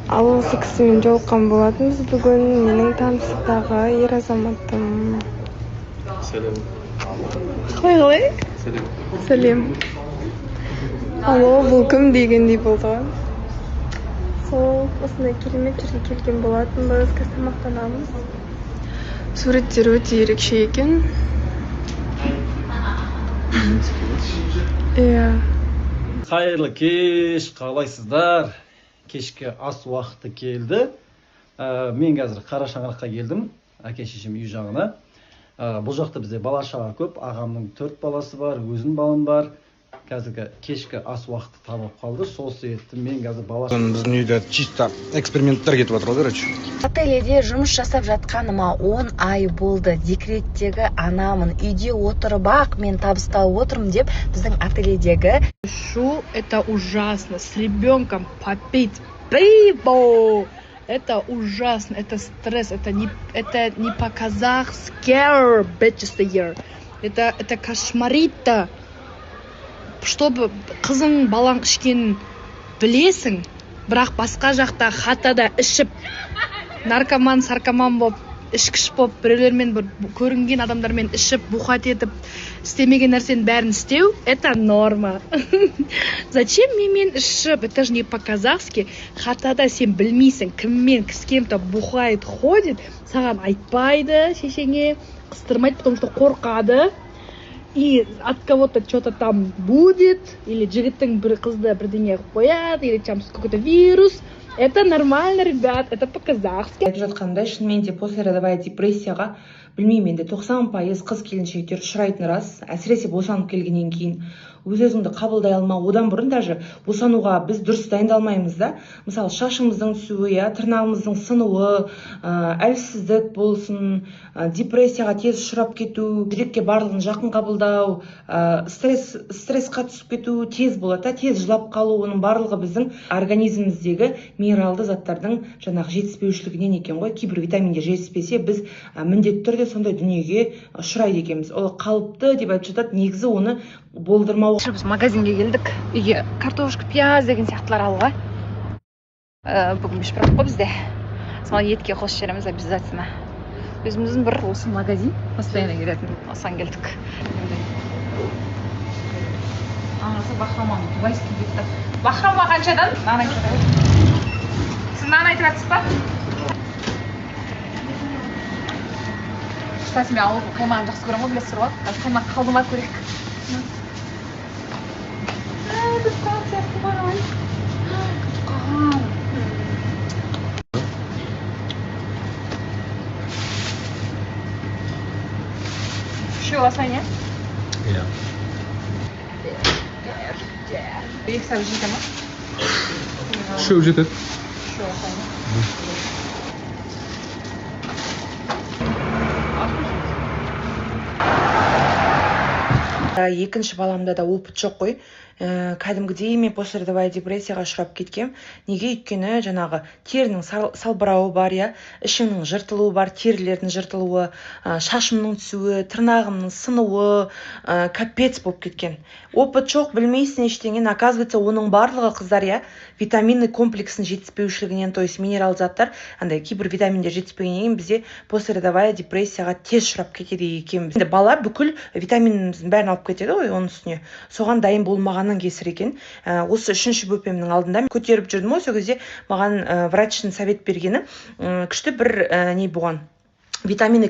Ал осы кісімен жолыққан болатынбыз бүгін. Менің таныстағы ер азаматым. Сәлем. Қалай? Сәлем. Сәлем. Алло, бұл кім дегендей болды. Сол осындай керемет жерге келген болатынбыз. Қазір тамақтанамыз. Суреттер өте ерекше екен. Иә. Қайырлы кеш, қалайсыздар? Кешкі ас уақыты келді. Мен қазір Қара Шаңыраққа келдім, әке-шешем үй жағына. Бұл жақта бізде бала-шаға көп, ағамның 4 баласы бар, өзім балам бар. Қазіргі кешкі ас уақыты табылып қалды. Сол себепті мен қазір Біздің үйде чисто эксперименттер кетіп жатыр, короче. Ательеде жұмыс жасап жатқаныма 10 ай болды. Декреттегі анамын. Үйде отырып ақ мен табыс тауып отырмын деп біздің ательедегі Это ужасно. С ребенком попить пиво. Это ужасно. Это стресс. Это не по-казахски. Это кошмарито. Чтобы қызың балаң ішкенін білесің, бірақ басқа жақта хатада ішіп, наркоман, саркоман болып, ішкіш болып, біреулермен бір көрінген адамдармен ішіп, бухать етіп, істемеген нәрсенің бәрін істеу, это норма. Зачем мен ішіп? Это же не по-казахски. Хатада сен білмейсің, кіммен, с кем-то бухает, ходит, саған айтпайды, шешеңе қыстырмайды, потому что қорқады. И от кого-то что-то там будет, или жігіттің бір қызды бірдеңе қояды, или там какой-то вирус. Это нормально, ребят, это по-казахски. Айтып жатқандай, шынымен де послеродовая депрессияға білмеймін енді 90% қыз келіншектер ұшырайтыны рас. Әсіресе босанып келгеннен кейін өз-өзіңді қабылдай алмау, одан бұрын даже босануға біз дұрыс дайындалмаймыз да. Мысалы, шашымыздың түсуі, тырнағымыздың сынуы, әлсіздік болсын, депрессияға тез ұшырап кету, жүрекке барлығын жақын қабылдау, стрессқа түсіп кету тез болады, тез жылап қалу, оның барлығы біздің организміміздегі минералды заттардың жаңағы жетіспеушілігінен екен ғой. Кейбір витаминдер жетіспесе, біз міндетті түрде сондай дүниеге ұшырайды екенбіз. Ол қалыпты деп айтып жатады, негізі оны болдырмау. Біз магазинге келдік. Үйге картошка, пияз деген сияқтылар алуға. Бүгін бешбарат қой бізде. Соған етке қосып жібереміз обязательно. Өзіміздің бір осы магазин постоянно келетін. Осыған келдік. Бахрама дубайский кетті. Бахрама қаншадан? Нан айтып жатыр. Сіз нан айтып жатсыз ба? Кстати, мен ауыл қаймағын жақсы көремін ғой, білесіздер ғой. Қазір қаймақ қалдыма көрейік. Дұшқан сияқты бар ғой. Дұшқан. Үшеу аласың, не? Иә. Екі сәбіз жейді ма? Үшеу жетеді. Үшеу аласың, не? Екінші баламда да опыт жоқ қой. Кәдімгідей мен послеродовая депрессияға ұшырап кеткем. Неге? Өйткені жаңағы терінің салбырауы бар, ішімнің жыртылуы бар, терілердің жыртылуы, шашымның түсуі, тырнағымның сынуы, капец болып кеткен. Опыт жоқ, білмейсің ештеңені. Оказывается, оның барлығы қыздар, витаминный комплексінің жетіспеушілігінен, то есть минерал заттар, андай кейбір витаминдер жетіспегеннен бізде послеродовая депрессияға тез ұшырап кетеді екен. Бала бүкіл витаминіміздің бәрін алып кетеді ғой, оның үстіне. Соған дайын болмағаннан кесір екен. Осы 3-ші бөпемнің алдында көтеріп жүрдім ғой, сол кезде маған врачтың совет бергені күшті бір не болған. Витаминный